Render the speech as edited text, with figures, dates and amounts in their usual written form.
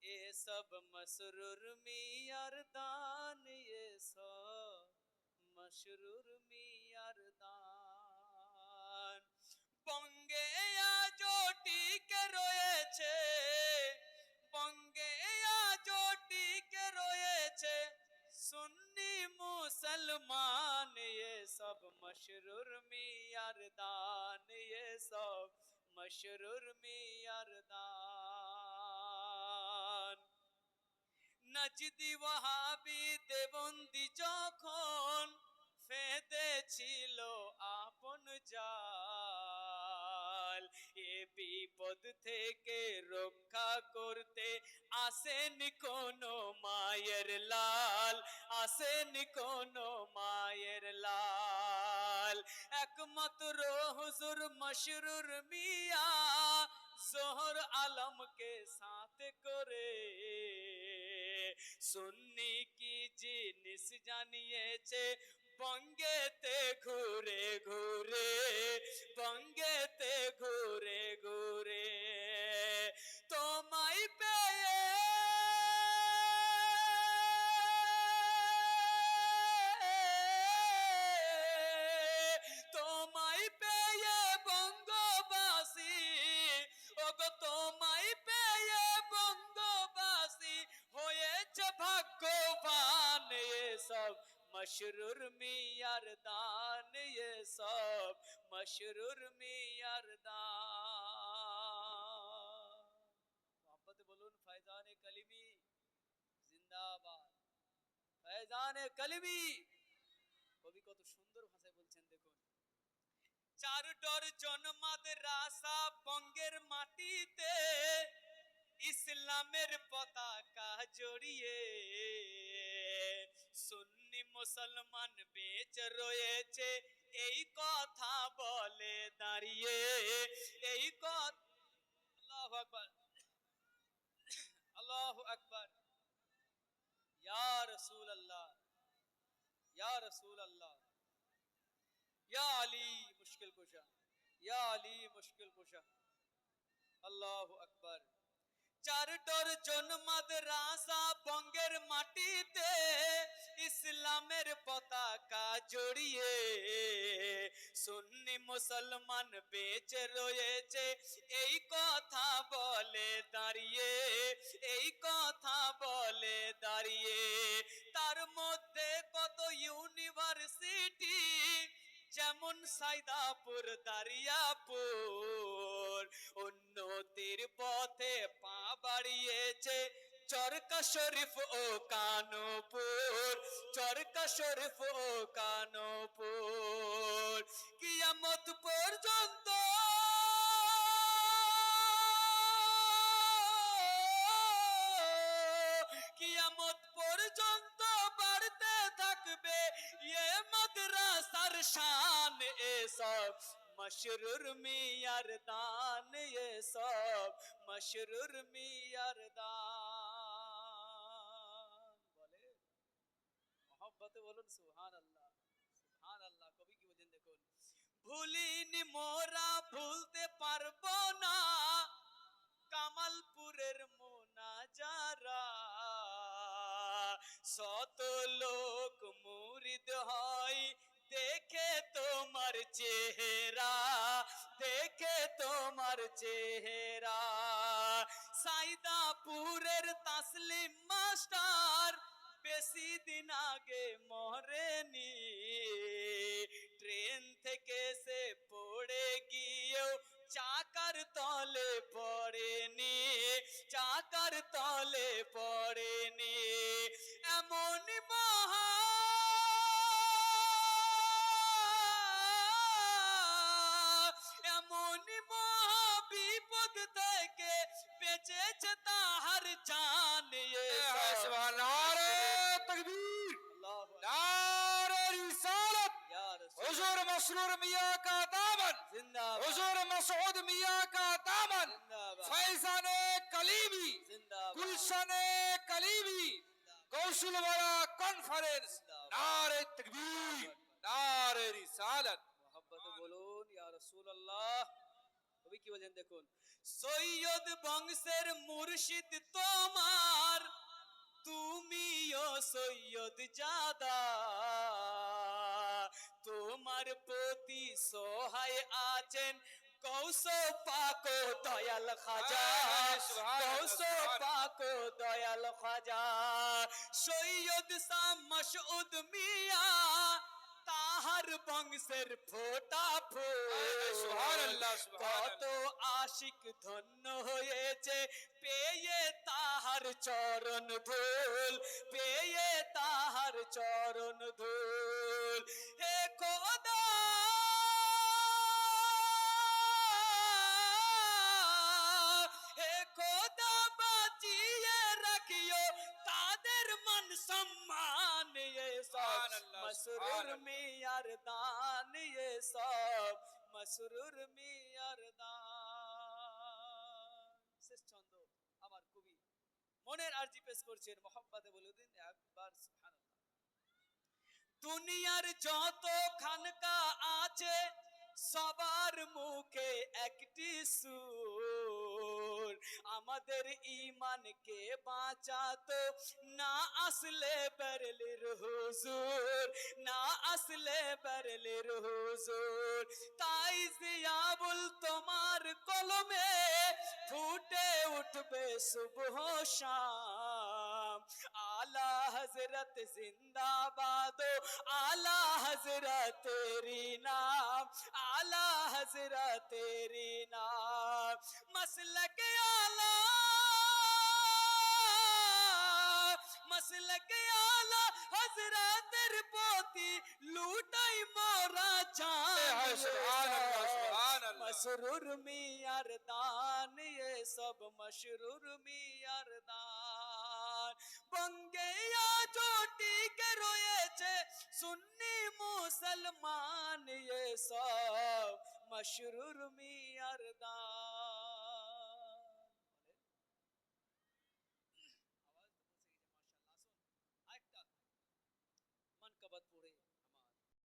ये सब मसरूर मियार दान, ये सब मशरूर मियार দান। বঙ্গে আজও টিকে রয়েছে, বঙ্গে আজও টিকে রয়েছে সুন্নি মুসলমান, ये सब मशरूर मियार दान, ये सब मशरूर मियार दान। নজদি ওয়াহাবি দেবন্দি যখন ফেঁদেছিল আপন জাল, এ বিপদ থেকে রক্ষা করতে আসেন কোন মায়ের লাল, আসেন কোন মায়ের লাল। একমাত্র হুজুর মশরুর মিয়া জোহর আলমকে সাথ করে সুন্নি কি জিনিস জানিয়েছে বঙ্গেতে ঘুরে ঘুরে, বঙ্গেতে ঘুরে ঘুরে। তোমায় পেয়ে তোমায় পেয়ে বঙ্গবাসী, ওগো তোমায় পেয়ে বঙ্গবাসী হয়েছে ভাগ্যবান, ये सब मशरूर मियार दान, ये सब मशरूर मियार दान। मोहब्बत बोलून फैजान कलिमी जिंदाबाद, फैजान कलिमी। কবি কত সুন্দর ভাষায় বলছেন দেখুন। 4 ডজন মাদ্রাসা বঙ্গের মাটিতে ইসলামের পতাকা জড়িয়ে সুন্নি মুসলমান বেঁচে রয়েছে এই কথা বলে দাঁড়িয়ে, এই কথা। আল্লাহু আকবার, আল্লাহু আকবার। ইয়া রাসূলুল্লাহ, ইয়া রাসূলুল্লাহ, ইয়া আলী মুশকিল কুশা, ইয়া আলী মুশকিল কুশা। আল্লাহু আকবার। 4 ডজন মাদ্রাসা বঙ্গের মাটিতে ইসলামের পতাকা জড়িয়ে সুন্নি মুসলমান বেঁচে রয়েছে এই কথা বলে দাঁড়িয়ে, এই কথা বলে দাঁড়িয়ে। তার মধ্যে কত ইউনিভার্সিটি, যেমন সাইদাপুর, দারিয়াপুর। উন্নতির পথে পা বাড়িয়েছে চরকা শরীফ ও কানপুর, চরকা শরীফ ও কানপুর। কিয়ামত পর্যন্ত কিয়ামত পর্যন্ত বাড়তে থাকবে ये मदरसार शान, ये सब मशरूर मियार दान, ये सब मशरूर मियार दान। বলে मोहब्बत বলুন সুবহানাল্লাহ, সুবহানাল্লাহ। কবি কি বলেন দেখুন। ভুলিনি মোরা ভুলতে পারবো না কামালপুরের মোনাজারা, শত লোক মুরিদ হয় দেখে তোমার চেহারা, দেখে তোমার চেহারা। সাইদাপুরের তাসলিম মাস্টার বেশি দিন আগে মরেনি, ট্রেন থেকে সে পড়ে গিয়েও চাকার তলে পড়েনি, চাকার তলে পড়েনি। এমন মহা এমন মহা বিপদ থেকে বেঁচেছে তাহার জান, ये नारे तकबीर, नारे रिसालत। हुजूर मसरूर मियां का दामन जिंदाबाद, हुजूर मसऊद मियां का दामन, जिंदाबाद, फैजान कलीमी, जिंदाबाद, गुलशन कलीमी, गौसुलवाला कॉन्फ्रेंस। नारे तकबीर, नारे रिसालत। मोहब्बत बोलून या रसूल अल्लाह। কবি কি বলেন দেখুন, সৈয়দ বংশের মুর্শিদ তোমার, তুমিও সৈয়দ জাদা, তোমার প্রতি সহায় আছেন গৌস পাক ও দয়াল খাজা, গৌস পাক ও দয়াল খাজা। সৈয়দ শাহ মাসউদ মিয়া তাহার বংশের ফোটা সুবহানাল্লাহ, ফুল, কত আশিক ধন্য হয়েছে পেয়ে তাহার চরণ ধুল, পেয়ে তাহার চরণ ধুল। হে খোদা হে খোদা বাঁচিয়ে রাখিও তাদের মান সম্মান, ये सब मसरूर मियार दान, ये सब मसरूर मियार दान। শেষ ছন্দ আমার কবি মনের আরজি পেশ করছেন, মোহাম্মদে বলে দিন একবার সুবহানাল্লাহ। দুনিয়ার যত খানকা আছে সবার মুখে একটি সুর, আমাদের ঈমানকে বাঁচাতো না আসলে বেরেলির হুজুর, না আসলে বেরেলির হুজুর। তাই জিয়াবুল তোমার কলমে ফুটে উঠবে সুবহ শাম, আলা হযরত জিন্দাবাদ, आला हजरत तेरी नाम, आला हजरत तेरी नाम। मसलक आला, मसलक आला हजरत तेरे पोती लूटाई मोरा चांद, मसरूर मियार दान, ये सब मशरूर मियार दान। बंगेया चोटी के रोएছে सुन्नी मुसलमान, ये सब मशरूर मियार दान।